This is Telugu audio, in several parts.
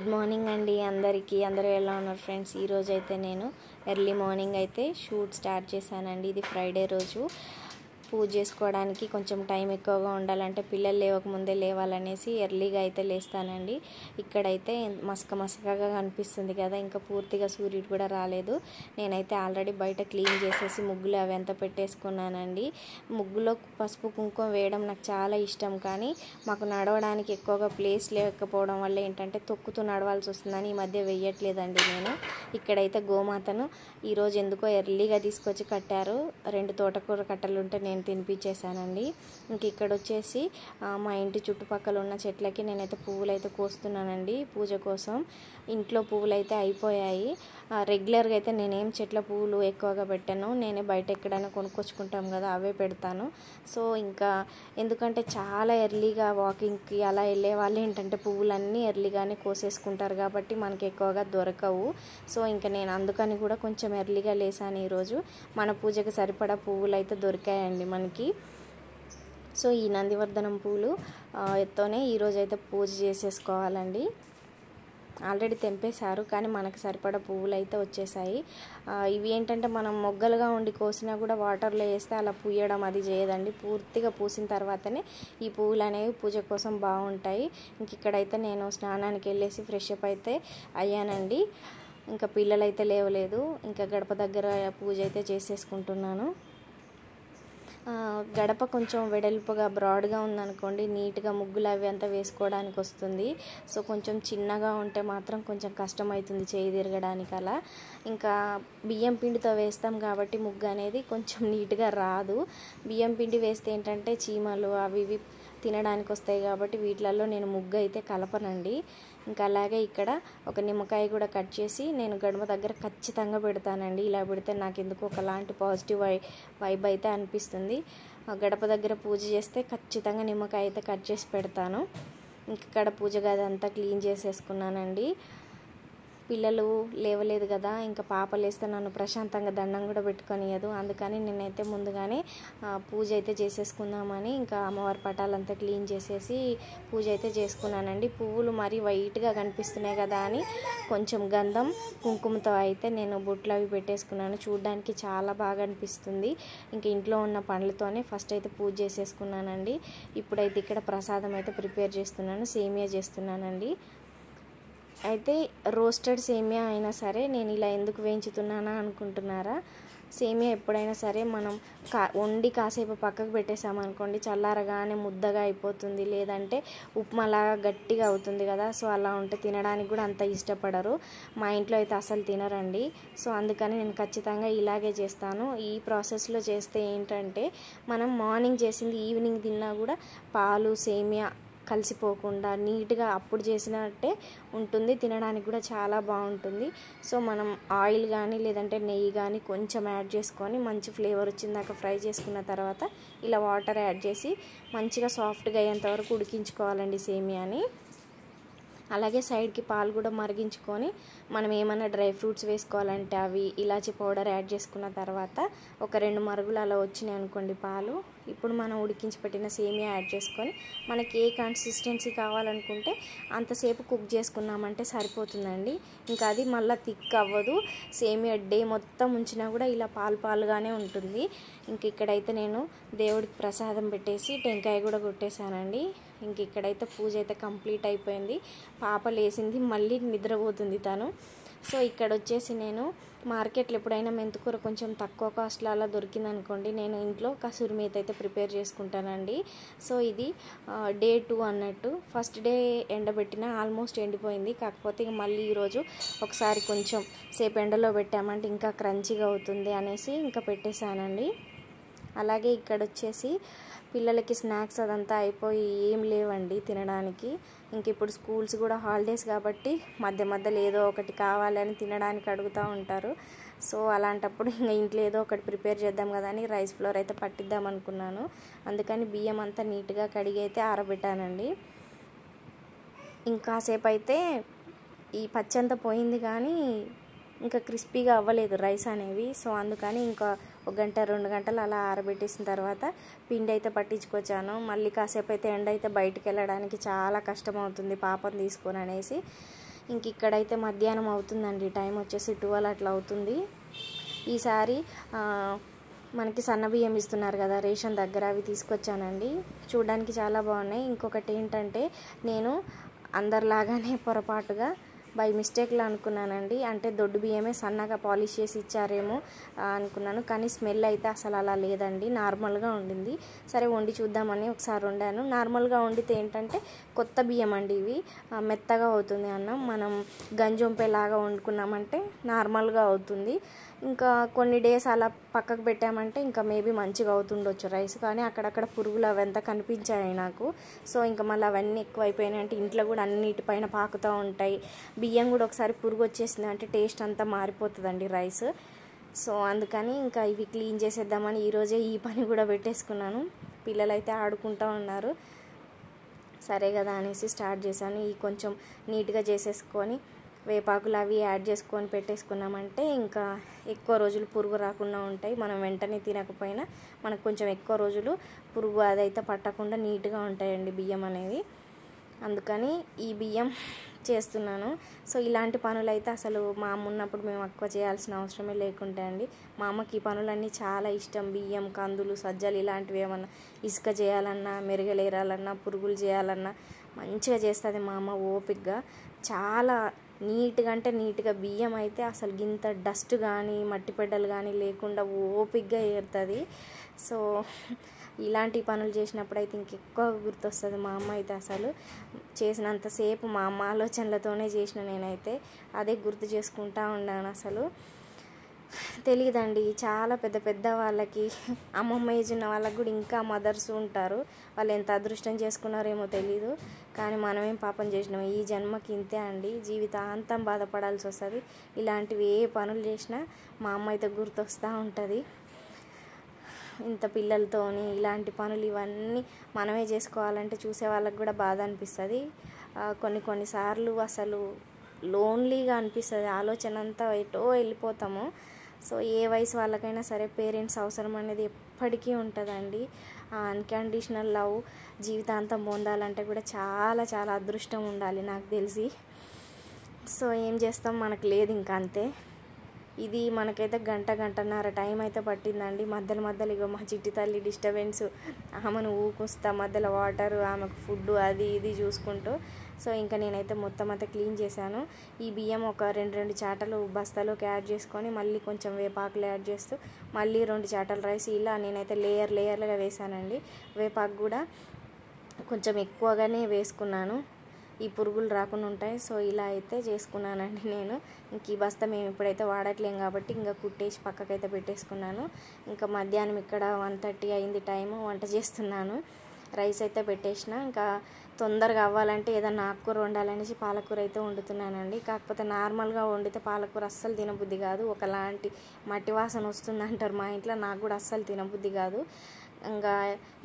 గుడ్ మార్నింగ్ అండి అందరికీ. అందరూ ఎలా ఉన్నారు ఫ్రెండ్స్? ఈరోజు అయితే నేను ఎర్లీ మార్నింగ్ అయితే షూట్ స్టార్ట్ చేశానండి. ఇది ఫ్రైడే రోజు. పూజ చేసుకోవడానికి కొంచెం టైం ఎక్కువగా ఉండాలంటే పిల్లలు లేవకముందే లేవాలనేసి ఎర్లీగా అయితే లేస్తానండి. ఇక్కడైతే మసకగా కనిపిస్తుంది కదా, ఇంకా పూర్తిగా సూర్యుడు కూడా రాలేదు. నేనైతే ఆల్రెడీ బయట క్లీన్ చేసేసి ముగ్గులు అవి అంతా పెట్టేసుకున్నానండి. ముగ్గులో పసుపు కుంకుమ వేయడం నాకు చాలా ఇష్టం, కానీ మాకు నడవడానికి ఎక్కువగా ప్లేస్ లేకపోవడం వల్ల ఏంటంటే తొక్కుతూ నడవాల్సి వస్తుందని ఈ మధ్య వేయట్లేదండి నేను. ఇక్కడైతే గోమాతను ఈరోజు ఎందుకో ఎర్లీగా తీసుకొచ్చి కట్టారు. 2 తోటకూర కట్టలు ఉంటే నేను తినిపించేశానండి. ఇంక ఇక్కడ వచ్చేసి మా ఇంటి చుట్టుపక్కల ఉన్న చెట్లకి నేనైతే పువ్వులు అయితే కోస్తున్నానండి పూజ కోసం. ఇంట్లో పువ్వులు అయితే అయిపోయాయి. రెగ్యులర్గా అయితే నేనేం చెట్ల పువ్వులు ఎక్కువగా పెట్టాను, నేనే బయట ఎక్కడైనా కొనుక్కొచ్చుకుంటాం కదా అవే పెడతాను. సో ఇంకా ఎందుకంటే చాలా ఎర్లీగా వాకింగ్కి అలా వెళ్ళే వాళ్ళు ఏంటంటే పువ్వులన్నీ ఎర్లీగానే కోసేసుకుంటారు కాబట్టి మనకి ఎక్కువగా దొరకవు. సో ఇంకా నేను అందుకని కూడా కొంచెం ఎర్లీగా లేసాను ఈరోజు. మన పూజకి సరిపడా పువ్వులు అయితే దొరికాయండి మనకి. సో ఈ నందివర్ధనం పూలు ఎత్తోనే ఈరోజు అయితే పూజ చేసేసుకోవాలండి. ఆల్రెడీ తెంపేశారు, కానీ మనకు సరిపడా పువ్వులు అయితే వచ్చేసాయి. ఇవి ఏంటంటే మనం మొగ్గలుగా ఉండి కోసినా కూడా వాటర్లో వేస్తే అలా పూయడం అది చేయదండి. పూర్తిగా పూసిన తర్వాతనే ఈ పువ్వులు అనేవి పూజ కోసం బాగుంటాయి. ఇంక ఇక్కడైతే నేను స్నానానికి వెళ్ళేసి ఫ్రెష్ అప్ అయితే అయ్యానండి. ఇంకా పిల్లలైతే లేవలేదు. ఇంకా గడప దగ్గర పూజ అయితే చేసేసుకుంటున్నాను. గడప కొంచెం వెడల్పుగా బ్రాడ్గా ఉందనుకోండి, నీట్గా ముగ్గులు అవి అంతా వేసుకోవడానికి వస్తుంది. సో కొంచెం చిన్నగా ఉంటే మాత్రం కొంచెం కష్టమవుతుంది చేయి తిరగడానికి అలా. ఇంకా బియ్యం పిండితో వేస్తాం కాబట్టి ముగ్గు అనేది కొంచెం నీట్గా రాదు. బియ్యం పిండి వేస్తే ఏంటంటే చీమలు అవి ఇవి తినడానికి వస్తాయి కాబట్టి వీటిలలో నేను ముగ్గు అయితే కలపనండి. ఇంకా అలాగే ఇక్కడ ఒక నిమ్మకాయ కూడా కట్ చేసి నేను గడప దగ్గర ఖచ్చితంగా పెడతానండి. ఇలా పెడితే నాకు ఎందుకు ఒకలాంటి పాజిటివ్ వైబ్ అయితే అనిపిస్తుంది. గడప దగ్గర పూజ చేస్తే ఖచ్చితంగా నిమ్మకాయ అయితే కట్ చేసి పెడతాను. ఇక్కడ పూజ గది అంతా క్లీన్ చేసేసుకున్నానండి. పిల్లలు లేవలేదు కదా, ఇంకా పాప లేస్తే నన్ను ప్రశాంతంగా దండం కూడా పెట్టుకొనియదు. అందుకని నేనైతే ముందుగానే పూజ అయితే చేసేసుకుందామని ఇంకా అమ్మవారి పటాలంతా క్లీన్ చేసేసి పూజ అయితే చేసుకున్నానండి. పువ్వులు మరీ వైట్గా కనిపిస్తున్నాయి కదా అని కొంచెం గంధం కుంకుమతో అయితే నేను బొట్లు అవి పెట్టేసుకున్నాను. చూడడానికి చాలా బాగా అనిపిస్తుంది. ఇంక ఇంట్లో ఉన్న పండ్లతోనే ఫస్ట్ అయితే పూజ చేసేసుకున్నానండి. ఇప్పుడైతే ఇక్కడ ప్రసాదం అయితే ప్రిపేర్ చేస్తున్నాను. సేమియా చేస్తున్నానండి. అయితే రోస్టెడ్ సేమియా అయినా సరే నేను ఇలా ఎందుకు వేయించుతున్నానా అనుకుంటున్నారా? సేమియా ఎప్పుడైనా సరే మనం వండి కాసేపు పక్కకు పెట్టేసామనుకోండి, చల్లారగానే ముద్దగా అయిపోతుంది, లేదంటే ఉప్మాలాగా గట్టిగా అవుతుంది కదా. సో అలా ఉంటే తినడానికి కూడా అంత ఇష్టపడరు. మా ఇంట్లో అయితే అసలు తినరండి. సో అందుకని నేను ఖచ్చితంగా ఇలాగే చేస్తాను. ఈ ప్రాసెస్లో చేస్తే ఏంటంటే మనం మార్నింగ్ చేసింది ఈవినింగ్ తిన్నా కూడా పాలు సేమియా కలిసిపోకుండా నీట్గా అప్పుడు చేసినట్టే ఉంటుంది. తినడానికి కూడా చాలా బాగుంటుంది. సో మనం ఆయిల్ కానీ లేదంటే నెయ్యి కానీ కొంచెం యాడ్ చేసుకొని మంచి ఫ్లేవర్ వచ్చిందాక ఫ్రై చేసుకున్న తర్వాత ఇలా వాటర్ యాడ్ చేసి మంచిగా సాఫ్ట్గా అయ్యేంత వరకు ఉడికించుకోవాలండి సేమియాని. అలాగే సైడ్కి పాలు కూడా మరిగించుకొని మనం ఏమైనా డ్రై ఫ్రూట్స్ వేసుకోవాలంటే అవి ఇలాచి పౌడర్ యాడ్ చేసుకున్న తర్వాత ఒక 2 మరుగులు అలా వచ్చినాయి అనుకోండి పాలు. ఇప్పుడు మనం ఉడికించి పెట్టిన సేమియా యాడ్ చేసుకొని మనకి ఏ కన్సిస్టెన్సీ కావాలనుకుంటే అంతసేపు కుక్ చేసుకున్నామంటే సరిపోతుందండి. ఇంకా అది మళ్ళీ థిక్ అవ్వదు. సేమియా డే మొత్తం ఉంచినా కూడా ఇలా పాలుగానే ఉంటుంది. ఇంక ఇక్కడైతే నేను దేవుడికి ప్రసాదం పెట్టేసి టెంకాయ కూడా కొట్టేశానండి. ఇంక ఇక్కడైతే పూజ అయితే కంప్లీట్ అయిపోయింది. పాప లేసింది, మళ్ళీ నిద్రపోతుంది తను. సో ఇక్కడ వచ్చేసి నేను మార్కెట్లో ఎప్పుడైనా మెంతికూర కొంచెం తక్కువ కాస్ట్లో అలా దొరికిందనుకోండి, నేను ఇంట్లో కసూరి మేతి అయితే ప్రిపేర్ చేసుకుంటానండి. సో ఇది డే 2 అన్నట్టు. ఫస్ట్ డే ఎండబెట్టిన ఆల్మోస్ట్ ఎండిపోయింది. కాకపోతే ఇక మళ్ళీ ఈరోజు ఒకసారి కొంచెం సేపు ఎండలో పెట్టామంటే ఇంకా క్రంచీగా అవుతుంది అనేసి ఇంకా పెట్టేశానండి. అలాగే ఇక్కడ వచ్చేసి పిల్లలకి స్నాక్స్ అదంతా అయిపోయి ఏం లేవండి తినడానికి. ఇంక ఇప్పుడు స్కూల్స్ కూడా హాలిడేస్ కాబట్టి మధ్యలో ఏదో ఒకటి కావాలని తినడానికి అడుగుతూ ఉంటారు. సో అలాంటప్పుడు ఇంకా ఇంట్లో ఏదో ఒకటి ప్రిపేర్ చేద్దాం కదా అని రైస్ ఫ్లోర్ అయితే పట్టిద్దాం అనుకున్నాను. అందుకని బియ్యం అంతా నీట్గా కడిగి అయితే ఆరబెట్టానండి. ఇంకాసేపు అయితే ఈ పచ్చంతా పోయింది కానీ ఇంకా క్రిస్పీగా అవ్వలేదు రైస్ అనేవి. సో అందుకని ఇంకా 1 గంట 2 గంటలు అలా ఆరబెట్టేసిన తర్వాత పిండి అయితే పట్టించుకొచ్చాను. మళ్ళీ కాసేపు అయితే ఎండ అయితే బయటికి వెళ్ళడానికి చాలా కష్టం అవుతుంది పాపను తీసుకొని అనేసి ఇంక ఇక్కడైతే మధ్యాహ్నం అవుతుందండి, టైం వచ్చేసి 12 అట్లా అవుతుంది. ఈసారి మనకి సన్న బియ్యం ఇస్తున్నారు కదా రేషన్ దగ్గర, అవి తీసుకొచ్చానండి. చూడడానికి చాలా బాగున్నాయి. ఇంకొకటి ఏంటంటే నేను అందరిలాగానే పొరపాటుగా బై మిస్టేక్లో అనుకున్నానండి, అంటే దొడ్డు బియ్యమే సన్నగా పాలిష్ చేసి ఇచ్చారేమో అనుకున్నాను. కానీ స్మెల్ అయితే అసలు అలా లేదండి, నార్మల్గా ఉండింది. సరే వండి చూద్దామని ఒకసారి వండాను. నార్మల్గా వండితే ఏంటంటే కొత్త బియ్యం అండి ఇవి, మెత్తగా అవుతుంది అన్నం. మనం గంజొంపేలాగా వండుకున్నామంటే నార్మల్గా అవుతుంది. ఇంకా కొన్ని డేస్ అలా పక్కకు పెట్టామంటే ఇంకా మేబీ మంచిగా అవుతుండొచ్చు రైస్. కానీ అక్కడక్కడ పురుగులు అవంతా కనిపించాయి నాకు. సో ఇంకా మళ్ళీ అవన్నీ ఎక్కువ అయిపోయినాయి అంటే ఇంట్లో కూడా అన్నిటిపైన పాకుతూ ఉంటాయి. బియ్యం కూడా ఒకసారి పురుగు వచ్చేసింది అంటే టేస్ట్ అంతా మారిపోతుందండి రైస్. సో అందుకని ఇంకా ఇవి క్లీన్ చేసేద్దామని ఈరోజే ఈ పని కూడా పెట్టేసుకున్నాను. పిల్లలైతే ఆడుకుంటూ ఉన్నారు, సరే కదా అనేసి స్టార్ట్ చేశాను. ఈ కొంచెం నీట్గా చేసేసుకొని వేపాకులు అవి యాడ్ చేసుకొని పెట్టేసుకున్నామంటే ఇంకా ఎక్కువ రోజులు పురుగు రాకుండా ఉంటాయి. మనం వెంటనే తినకపోయినా మనకు కొంచెం ఎక్కువ రోజులు పురుగు అదైతే పట్టకుండా నీట్గా ఉంటాయండి బియ్యం అనేవి. అందుకని ఈ బియ్యం చేస్తున్నాను. సో ఇలాంటి పనులు అయితే అసలు మా అమ్మ ఉన్నప్పుడు మేము ఎక్కువ చేయాల్సిన అవసరమే లేకుంటే అండి. మా అమ్మకి ఈ పనులన్నీ చాలా ఇష్టం. బియ్యం, కందులు, సజ్జలు ఇలాంటివి ఏమన్నా ఇసుక చేయాలన్నా, మెరుగలేరాలన్నా, పురుగులు చేయాలన్నా మంచిగా చేస్తుంది మా అమ్మ ఓపికగా. చాలా నీట్గా అంటే నీట్గా బియ్యం అయితే అసలు గింత డస్ట్ కానీ మట్టి పెడ్డలు కానీ లేకుండా ఓపికగా ఏరుతుంది. సో ఇలాంటి పనులు చేసినప్పుడు అయితే ఇంకెక్కువ గుర్తొస్తుంది మా అమ్మ అయితే. అసలు చేసినంతసేపు మా అమ్మ ఆలోచనలతోనే చేసిన నేనైతే అదే గుర్తు చేసుకుంటూ ఉన్నాను. అసలు తెలియదండి, చాలా పెద్ద పెద్ద వాళ్ళకి, అమ్మమ్మ ఏజ్ ఉన్న వాళ్ళకి కూడా ఇంకా మదర్స్ ఉంటారు. వాళ్ళు ఎంత అదృష్టం చేసుకున్నారేమో తెలీదు. కానీ మనమేం పాపం చేసినాం, ఈ జన్మకి ఇంతే అండి, జీవితాంతం బాధపడాల్సి వస్తుంది. ఇలాంటివి ఏ పనులు చేసినా మా అమ్మ అయితే గుర్తొస్తూ ఉంటుంది. ఇంత పిల్లలతోని ఇలాంటి పనులు ఇవన్నీ మనమే చేసుకోవాలంటే చూసే వాళ్ళకి కూడా బాధ అనిపిస్తుంది. కొన్నిసార్లు అసలు లోన్లీగా అనిపిస్తుంది, ఆలోచన అంతా ఎటో వెళ్ళిపోతాము. సో ఏ వయసు వాళ్ళకైనా సరే పేరెంట్స్ అవసరం అనేది ఎప్పటికీ ఉంటుందండి. అన్కండిషనల్ లవ్ జీవితాంతం పొందాలంటే కూడా చాలా చాలా అదృష్టం ఉండాలి నాకు తెలిసి. సో ఏం చేస్తాం, మనకు లేదు ఇంకా అంతే. ఇది మనకైతే గంటన్నర టైం అయితే పట్టిందండి. మధ్యలో ఇక మా చిట్టి తల్లి డిస్టర్బెన్స్, ఆమెను ఊకొస్తా మధ్యలో వాటర్, ఆమెకు ఫుడ్ అది ఇది చూసుకుంటూ. సో ఇంకా నేనైతే మొత్తం అంతా క్లీన్ చేశాను. ఈ బియ్యం ఒక రెండు చాటలు బస్తాలోకి యాడ్ చేసుకొని మళ్ళీ కొంచెం వేపాకులు యాడ్ చేస్తూ మళ్ళీ 2 చాటలు రైస్, ఇలా నేనైతే లేయర్లుగా వేసానండి. వేపాకు కూడా కొంచెం ఎక్కువగానే వేసుకున్నాను, ఈ పురుగులు రాకుండా ఉంటాయి. సో ఇలా అయితే చేసుకున్నానండి నేను. ఇంక ఈ బస్తా మేము ఇప్పుడైతే వాడట్లేం కాబట్టి ఇంకా కుట్టేసి పక్కకైతే పెట్టేసుకున్నాను. ఇంకా మధ్యాహ్నం ఇక్కడ 1:30 అయింది టైము, వంట చేస్తున్నాను. రైస్ అయితే పెట్టేసిన. ఇంకా తొందరగా అవ్వాలంటే ఏదన్నా ఆకుకూర వండాలనేసి పాలకూర అయితే వండుతున్నానండి. కాకపోతే నార్మల్గా వండితే పాలకూర అస్సలు తినబుద్ధి కాదు, ఒకలాంటి మట్టి వాసన వస్తుంది అంటారు మా ఇంట్లో. నాకు కూడా అస్సలు తినబుద్ధి కాదు. ఇంకా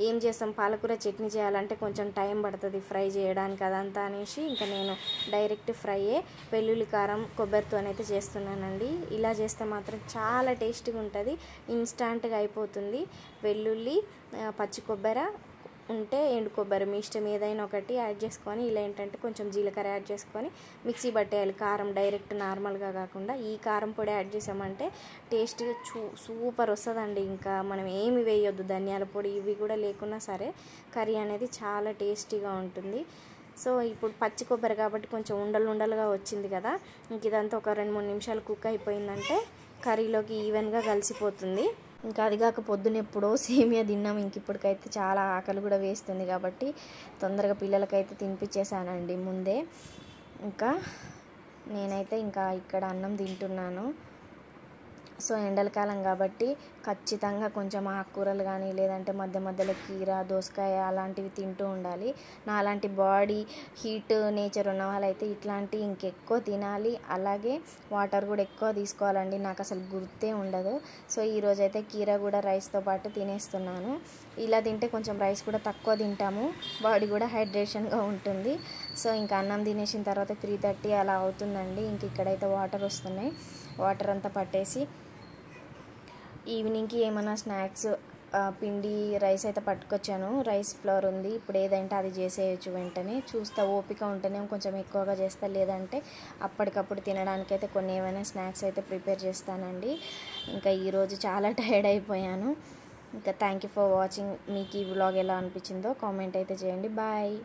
ఏం చేస్తాం, పాలకూర చట్నీ చేయాలంటే కొంచెం టైం పడుతుంది ఫ్రై చేయడానికి అదంతా అనేసి ఇంకా నేను డైరెక్ట్ ఫ్రైయే వెల్లుల్లి కారం కొబ్బరితోనైతే చేస్తున్నానండి. ఇలా చేస్తే మాత్రం చాలా టేస్టీగా ఉంటుంది, ఇన్స్టాంట్గా అయిపోతుంది. వెల్లుల్లి, పచ్చి కొబ్బరి ఉంటే ఎండు కొబ్బరి మీ ఇష్టం ఏదైనా ఒకటి యాడ్ చేసుకొని, ఇలా ఏంటంటే కొంచెం జీలకర్ర యాడ్ చేసుకొని మిక్సీ పట్టేయాలి. కారం డైరెక్ట్ నార్మల్గా కాకుండా ఈ కారం పొడి యాడ్ చేసామంటే టేస్ట్ సూపర్ వస్తుందండి. ఇంకా మనం ఏమి వేయొద్దు, ధనియాల పొడి ఇవి కూడా లేకున్నా సరే కర్రీ అనేది చాలా టేస్టీగా ఉంటుంది. సో ఇప్పుడు పచ్చి కొబ్బరి కాబట్టి కొంచెం ఉండలుగా వచ్చింది కదా, ఇంక ఇదంతా ఒక 2-3 నిమిషాలు కుక్ అయిపోయిందంటే కర్రీలోకి ఈవెన్గా కలిసిపోతుంది. ఇంకా అది కాక పొద్దున ఎప్పుడో సేమియా తిన్నాం, ఇంక ఇప్పటికైతే చాలా ఆకలి కూడా వేస్తుంది కాబట్టి తొందరగా పిల్లలకైతే తినిపించేసానండి ముందే. ఇంకా నేనైతే ఇంకా ఇక్కడ అన్నం తింటున్నాను. సో ఎండలకాలం కాబట్టి ఖచ్చితంగా కొంచెం ఆకుకూరలు కానీ లేదంటే మధ్యలో కీర, దోసకాయ అలాంటివి తింటూ ఉండాలి. నా అలాంటి బాడీ హీట్ నేచర్ ఉన్న వాళ్ళైతే ఇట్లాంటివి ఇంకెక్కువ తినాలి. అలాగే వాటర్ కూడా ఎక్కువ తీసుకోవాలండి, నాకు అసలు గుర్తే ఉండదు. సో ఈరోజైతే కీర కూడా రైస్తో పాటు తినేస్తున్నాను. ఇలా తింటే కొంచెం రైస్ కూడా తక్కువ తింటాము, బాడీ కూడా హైడ్రేషన్గా ఉంటుంది. సో ఇంకా అన్నం తినేసిన తర్వాత 3:30 అలా అవుతుందండి. ఇంక ఇక్కడైతే వాటర్ వస్తున్నాయి, వాటర్ అంతా పట్టేసి ఈవినింగ్కి ఏమైనా స్నాక్స్ పిండి రైస్ అయితే పట్టుకొచ్చాను. రైస్ ఫ్లోర్ ఉంది. ఇప్పుడు ఏదంటే అది చేసేయచ్చు వెంటనే. చూస్తా ఓపిక ఉంటేనే కొంచెం ఎక్కువగా చేస్తా, లేదంటే అప్పటికప్పుడు తినడానికైతే కొన్ని ఏమైనా స్నాక్స్ అయితే ప్రిపేర్ చేస్తానండి. ఇంకా ఈరోజు చాలా టైర్డ్ అయిపోయాను. ఇంకా థ్యాంక్ యూ ఫర్ వాచింగ్. మీకు ఈ వ్లాగ్ ఎలా అనిపించిందో కామెంట్ అయితే చేయండి. బాయ్.